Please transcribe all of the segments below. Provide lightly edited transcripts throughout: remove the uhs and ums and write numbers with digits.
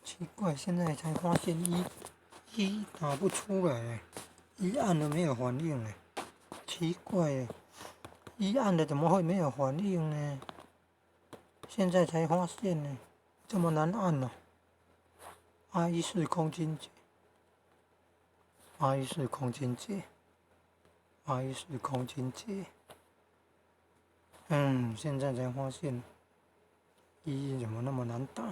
奇怪，现在才发现一打不出来，一按了没有反应哎，奇怪，一按了怎么会没有反应呢？现在才发现呢，这么难按呢、？R14空间键，R14空间键，R14空间键。现在才发现，一怎么那么难打？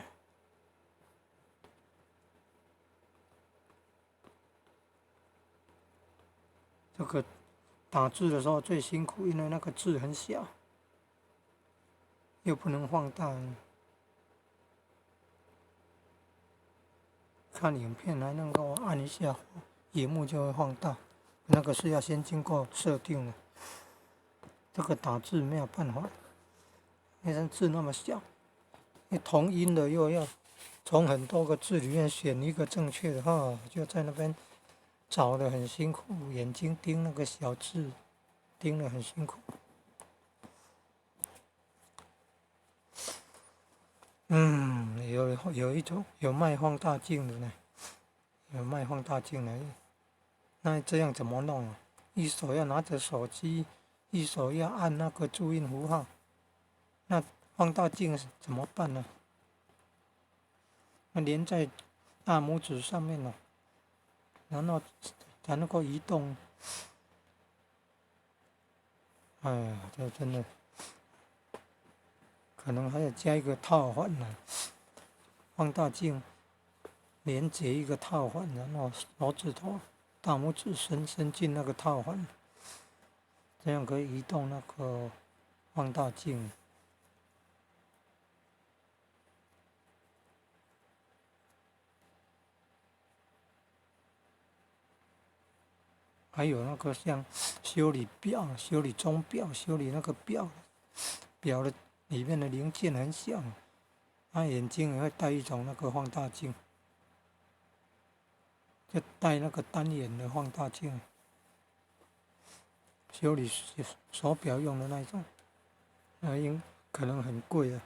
这个打字的时候最辛苦，因为那个字很小，又不能放大。看影片还能够按一下，荧幕就会放大，那个是要先经过设定的。这个打字没有办法，那张字那么小，你同音的又要从很多个字里面选一个正确的哈，就在那边找的很辛苦，眼睛盯那个小字，盯得很辛苦。有一种有卖放大镜的呢，有卖放大镜的，那这样怎么弄啊？一手要拿着手机，一手要按那个注音符号，那放大镜怎么办呢？那连在大拇指上面了，然后才能够移动。哎呀，这真的可能还要加一个套环呢，放大镜连接一个套环，然后手指头、大拇指伸进那个套环，这样可以移动那个放大镜。还有那个像修理表、修理钟表、修理那个表的里面的零件很小，他眼睛也会戴一种那个放大镜，就戴那个单眼的放大镜，修理手表用的那一种，可能很贵啊。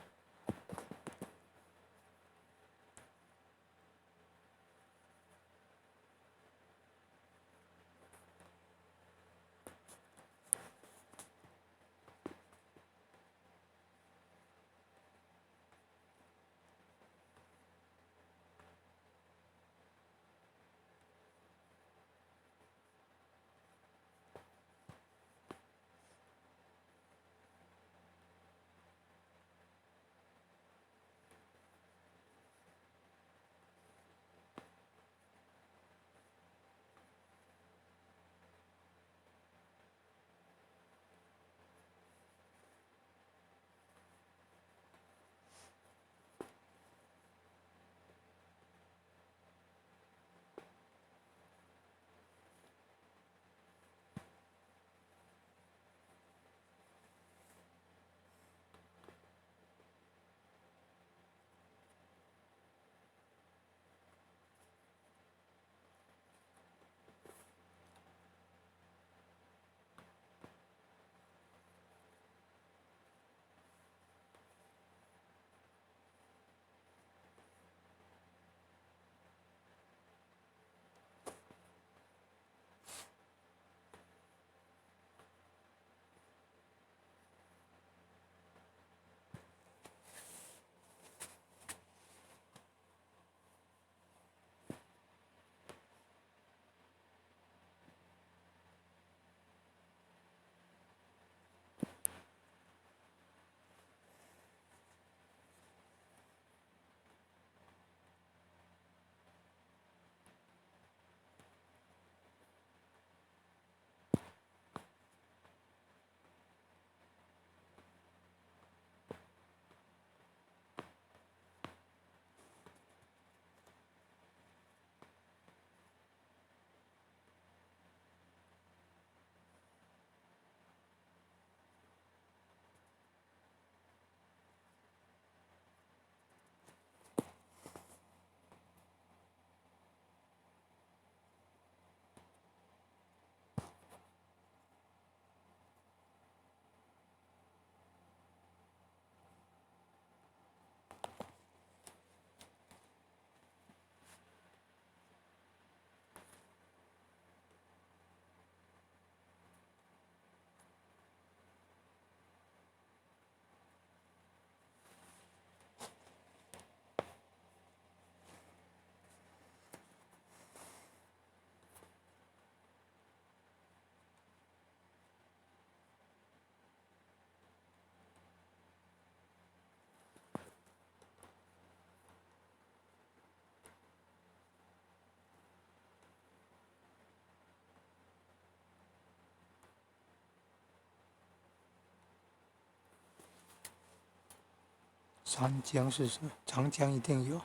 三江是什么？长江一定有，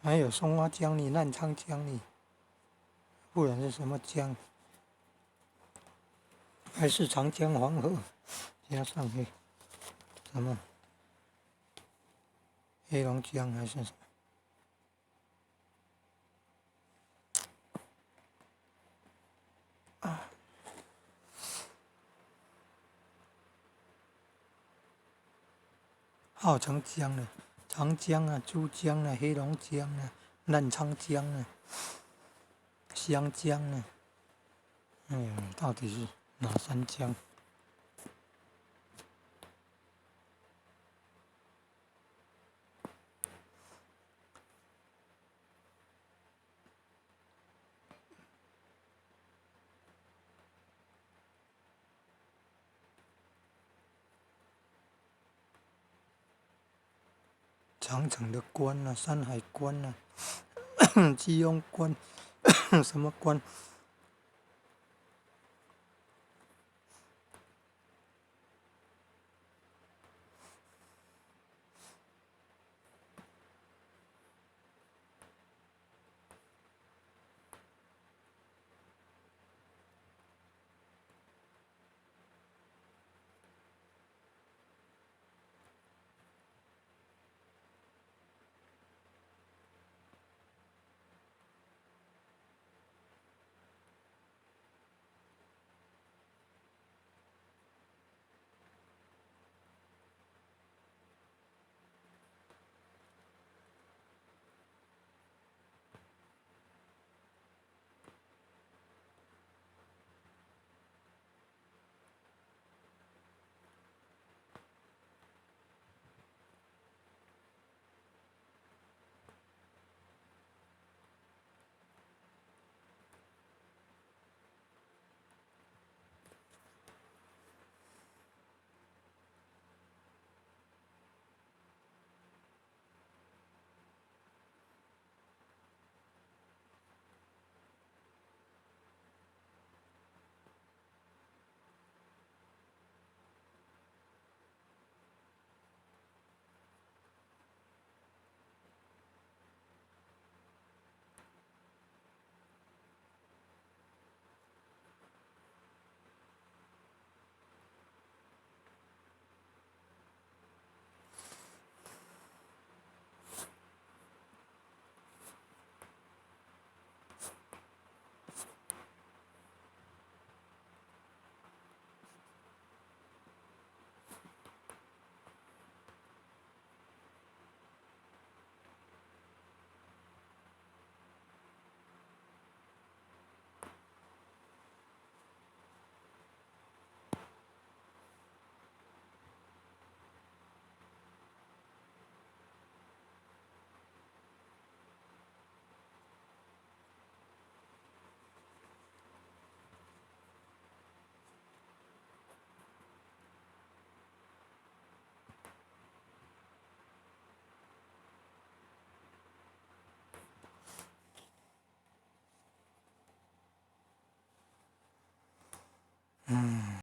还有松花江里、澜沧江里，不然是什么江？还是长江、黄河加上什么黑龙江还是什么？号称江的，长江啊、珠江啊、黑龙江啊、澜沧江啊、湘江啊，到底是哪三江？长城的关啊，山海关啊，基隆关，什么关？